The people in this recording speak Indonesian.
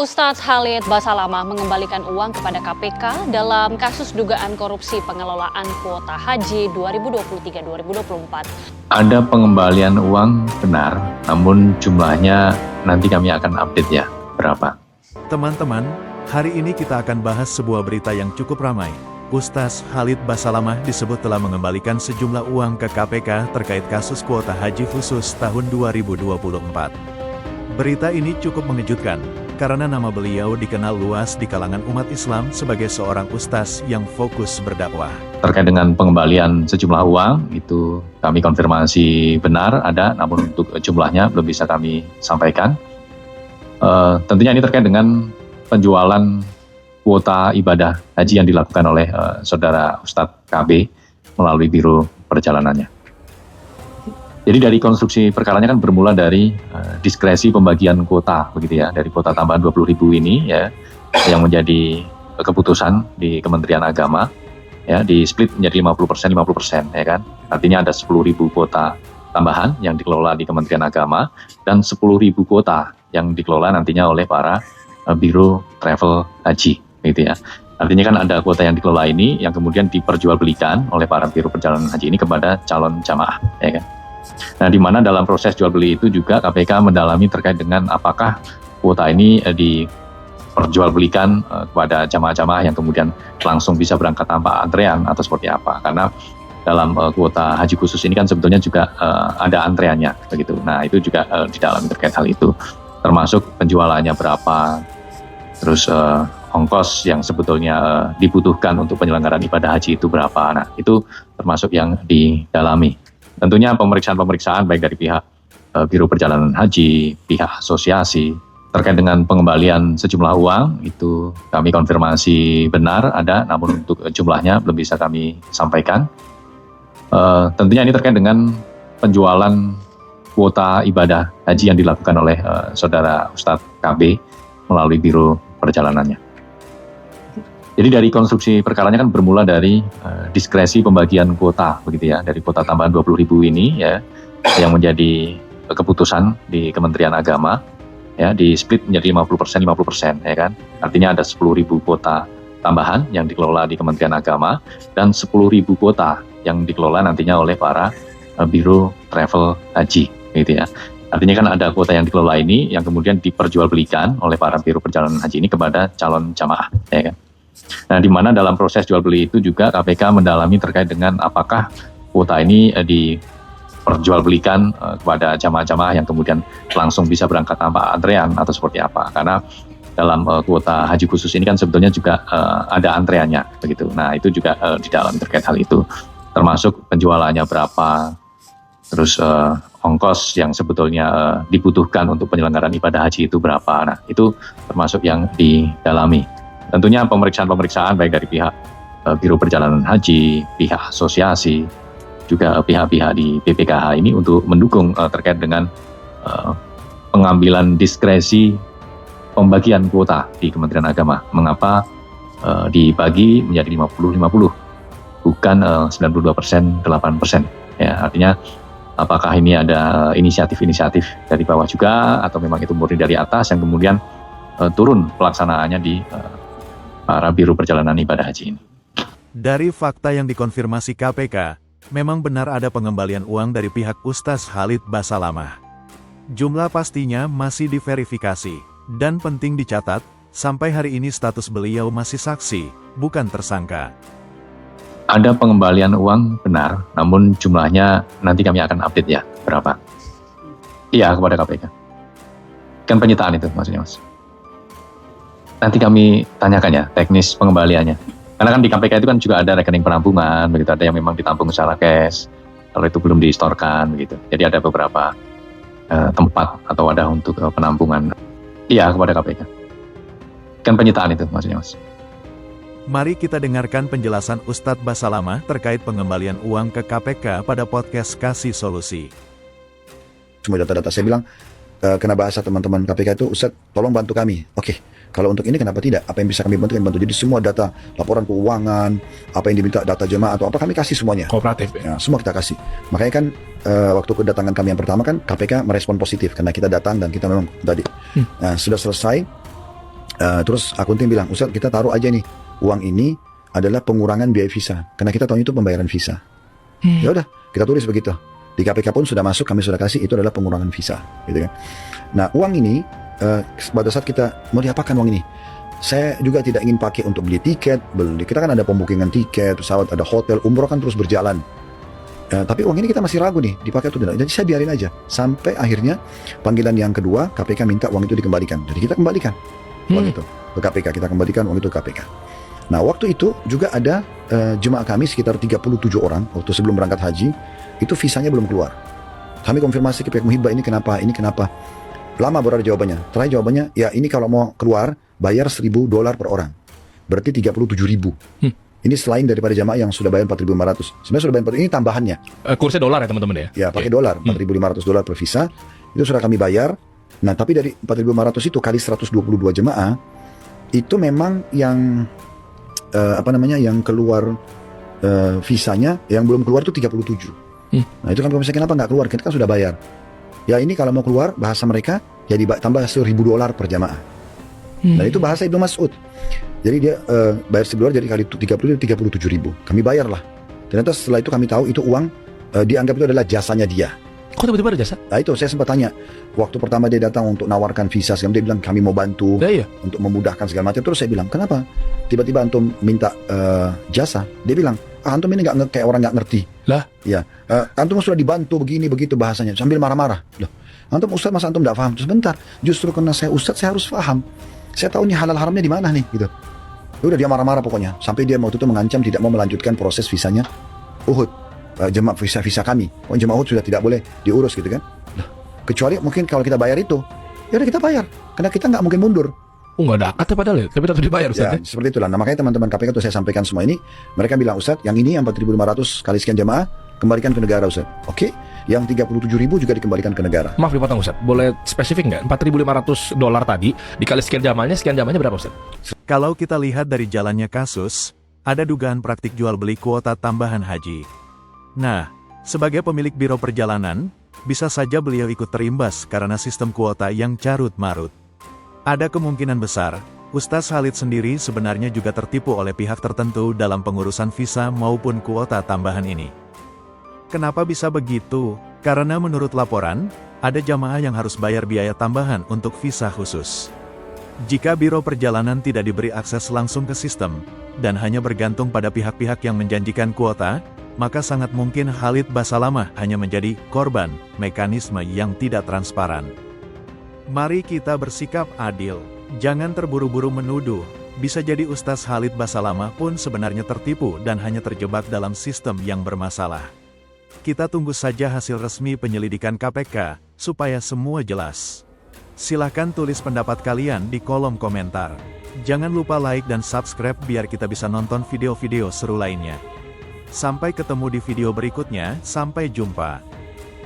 Ustadz Khalid Basalamah mengembalikan uang kepada KPK dalam kasus dugaan korupsi pengelolaan kuota haji 2023-2024. Ada pengembalian uang benar, namun jumlahnya nanti kami akan update ya, berapa. Teman-teman, hari ini kita akan bahas sebuah berita yang cukup ramai. Ustadz Khalid Basalamah disebut telah mengembalikan sejumlah uang ke KPK terkait kasus kuota haji khusus tahun 2024. Berita ini cukup mengejutkan, karena nama beliau dikenal luas di kalangan umat Islam sebagai seorang ustaz yang fokus berdakwah. Terkait dengan pengembalian sejumlah uang, itu kami konfirmasi benar ada, namun untuk jumlahnya belum bisa kami sampaikan. Tentunya ini terkait dengan penjualan kuota ibadah haji yang dilakukan oleh saudara Ustadz KB melalui biro perjalanannya. Jadi dari konstruksi perkaranya kan bermula dari diskresi pembagian kuota, begitu ya, dari kuota tambahan 20.000 ini ya, yang menjadi keputusan di Kementerian Agama, ya, di split menjadi 50% ya kan. Artinya ada 10.000 kuota tambahan yang dikelola di Kementerian Agama dan 10.000 kuota yang dikelola nantinya oleh para biro travel haji, gitu ya. Artinya kan ada kuota yang dikelola ini yang kemudian diperjualbelikan oleh para biro perjalanan haji ini kepada calon jamaah, ya kan. Nah, di mana dalam proses jual beli itu juga KPK mendalami terkait dengan apakah kuota ini diperjualbelikan kepada jamaah-jamaah yang kemudian langsung bisa berangkat tanpa antrean atau seperti apa. Karena dalam kuota haji khusus ini kan sebetulnya juga ada antreannya, begitu. Nah, itu juga didalami terkait hal itu, termasuk penjualannya berapa, terus ongkos yang sebetulnya dibutuhkan untuk penyelenggaraan ibadah haji itu berapa. Nah, itu termasuk yang didalami. Tentunya pemeriksaan baik dari pihak Biro Perjalanan Haji, pihak asosiasi, terkait dengan pengembalian sejumlah uang, itu kami konfirmasi benar ada, namun untuk jumlahnya belum bisa kami sampaikan. Tentunya ini terkait dengan penjualan kuota ibadah haji yang dilakukan oleh saudara Ustadz KB melalui Biro Perjalanannya. Jadi dari konstruksi perkaranya kan bermula dari diskresi pembagian kuota, begitu ya, dari kuota tambahan 20.000 ini ya, yang menjadi keputusan di Kementerian Agama, ya, di split menjadi 50% ya kan. Artinya ada 10.000 kuota tambahan yang dikelola di Kementerian Agama dan 10.000 kuota yang dikelola nantinya oleh para biro travel haji, gitu ya. Artinya kan ada kuota yang dikelola ini yang kemudian diperjualbelikan oleh para biro perjalanan haji ini kepada calon jamaah, ya kan. Nah, di mana dalam proses jual beli itu juga KPK mendalami terkait dengan apakah kuota ini diperjualbelikan kepada jamaah-jamaah yang kemudian langsung bisa berangkat tanpa antrean atau seperti apa. Karena dalam kuota haji khusus ini kan sebetulnya juga ada antreannya, begitu. Nah, itu juga didalami terkait hal itu, termasuk penjualannya berapa, terus ongkos yang sebetulnya dibutuhkan untuk penyelenggaraan ibadah haji itu berapa. Nah, itu termasuk yang didalami. Tentunya pemeriksaan baik dari pihak Biro Perjalanan Haji, pihak asosiasi, juga pihak-pihak di BPKH ini untuk mendukung terkait dengan pengambilan diskresi pembagian kuota di Kementerian Agama. Mengapa dibagi menjadi 50-50, bukan 92%, 8%. Ya, artinya apakah ini ada inisiatif-inisiatif dari bawah juga, atau memang itu murni dari atas yang kemudian turun pelaksanaannya di para biro perjalanan ibadah haji ini. Dari fakta yang dikonfirmasi KPK, memang benar ada pengembalian uang dari pihak Ustadz Khalid Basalamah. Jumlah pastinya masih diverifikasi, dan penting dicatat, sampai hari ini status beliau masih saksi, bukan tersangka. Ada pengembalian uang benar, namun jumlahnya nanti kami akan update ya, berapa. Iya, kepada KPK. Kan penyitaan itu maksudnya, Mas. Nanti kami tanyakan ya teknis pengembaliannya. Karena kan di KPK itu kan juga ada rekening penampungan, begitu, ada yang memang ditampung secara cash, kalau itu belum distorkan, begitu. Jadi ada beberapa tempat atau wadah untuk penampungan. Iya, kepada KPK. Kan penyitaan itu maksudnya, Mas. Mari kita dengarkan penjelasan Ustadz Basalamah terkait pengembalian uang ke KPK pada podcast Kasih Solusi. Semua data-data saya bilang, kena bahasa teman-teman KPK itu, Ustadz tolong bantu kami. Oke, kalau untuk ini kenapa tidak? Apa yang bisa kami bantu, kami bantu. Jadi semua data laporan keuangan, apa yang diminta data jemaah atau apa, kami kasih semuanya. Kooperatif ya? Ya, semua kita kasih. Makanya kan waktu kedatangan kami yang pertama kan KPK merespon positif karena kita datang dan kita memang tadi sudah selesai. Terus akuntan bilang, Ustadz kita taruh aja nih, uang ini adalah pengurangan biaya visa, karena kita tahu itu pembayaran visa. Ya udah, kita tulis begitu. Di KPK pun sudah masuk, kami sudah kasih, itu adalah pengurangan visa, gitu kan. Nah, uang ini pada saat kita mau diapakan uang ini? Saya juga tidak ingin pakai untuk beli tiket, kita kan ada pembukingan tiket, pesawat, ada hotel, umroh kan terus berjalan. Tapi uang ini kita masih ragu nih, dipakai atau tidak. Jadi saya biarin aja. Sampai akhirnya panggilan yang kedua, KPK minta uang itu dikembalikan. Jadi kita kembalikan uang itu ke KPK, kita kembalikan uang itu ke KPK. Nah, waktu itu juga ada jemaah kami sekitar 37 orang, waktu sebelum berangkat haji, itu visanya belum keluar. Kami konfirmasi ke pihak Muhibbah, ini kenapa. Lama baru ada jawabannya. Terakhir jawabannya, ya ini kalau mau keluar, bayar $1.000 per orang. Berarti 37.000. Ini selain daripada jamaah yang sudah bayar 4.500. Sebenarnya sudah bayar, ini tambahannya. Kursnya dolar ya teman-teman ya? Ya, pakai dolar, $4.500 per visa. Itu sudah kami bayar. Nah, tapi dari 4.500 itu kali 122 jemaah, itu memang yang yang keluar visanya, yang belum keluar itu 37. Nah, itu kan kalau misalnya kenapa nggak keluar? Kita kan sudah bayar. Ya ini kalau mau keluar, bahasa mereka, ya tambah $1.000 per jamaah. Dan itu bahasa Ibnu Mas'ud. Jadi dia bayar $1.000 jadi kali 30 itu 37.000. Kami bayar lah. Ternyata setelah itu kami tahu itu uang dianggap itu adalah jasanya dia. Kok tiba-tiba ada jasa? Nah itu saya sempat tanya. Waktu pertama dia datang untuk nawarkan visa, dia bilang kami mau bantu untuk memudahkan segala macam. Terus saya bilang, kenapa? Tiba-tiba antum minta jasa. Dia bilang, antum ini nggak kayak orang nggak ngerti. Lah? Ya, antum sudah dibantu begini begitu bahasanya, sambil marah-marah. Loh, antum Ustadz masa antum nggak paham? Sebentar, justru karena saya Ustadz saya harus paham. Saya tahu nih halal haramnya di mana nih, gitu. Udah dia marah-marah pokoknya, sampai dia waktu itu mengancam tidak mau melanjutkan proses visanya Uhud, jemaah visa kami. Jemaah Uhud sudah tidak boleh diurus gitu kan. Loh, kecuali mungkin kalau kita bayar itu, ya udah kita bayar, karena kita nggak mungkin mundur. Nggak ada akad ya padahal ya, tapi tetap dibayar Ustaz ya. Seperti itulah. Nah makanya teman-teman KPK tuh saya sampaikan semua ini, mereka bilang Ustaz, yang ini yang 4.500 kali sekian jemaah kembalikan ke negara Ustaz. Oke, yang 37.000 juga dikembalikan ke negara. Maaf dipotong Ustaz, boleh spesifik nggak? $4.500 tadi dikali sekian jamanya berapa Ustaz? Kalau kita lihat dari jalannya kasus, ada dugaan praktik jual beli kuota tambahan haji. Nah, sebagai pemilik biro perjalanan, bisa saja beliau ikut terimbas karena sistem kuota yang carut-marut. Ada kemungkinan besar, Ustaz Khalid sendiri sebenarnya juga tertipu oleh pihak tertentu dalam pengurusan visa maupun kuota tambahan ini. Kenapa bisa begitu? Karena menurut laporan, ada jamaah yang harus bayar biaya tambahan untuk visa khusus. Jika biro perjalanan tidak diberi akses langsung ke sistem, dan hanya bergantung pada pihak-pihak yang menjanjikan kuota, maka sangat mungkin Khalid Basalamah hanya menjadi korban mekanisme yang tidak transparan. Mari kita bersikap adil, jangan terburu-buru menuduh. Bisa jadi Ustaz Khalid Basalamah pun sebenarnya tertipu dan hanya terjebak dalam sistem yang bermasalah. Kita tunggu saja hasil resmi penyelidikan KPK, supaya semua jelas. Silahkan tulis pendapat kalian di kolom komentar. Jangan lupa like dan subscribe biar kita bisa nonton video-video seru lainnya. Sampai ketemu di video berikutnya, sampai jumpa.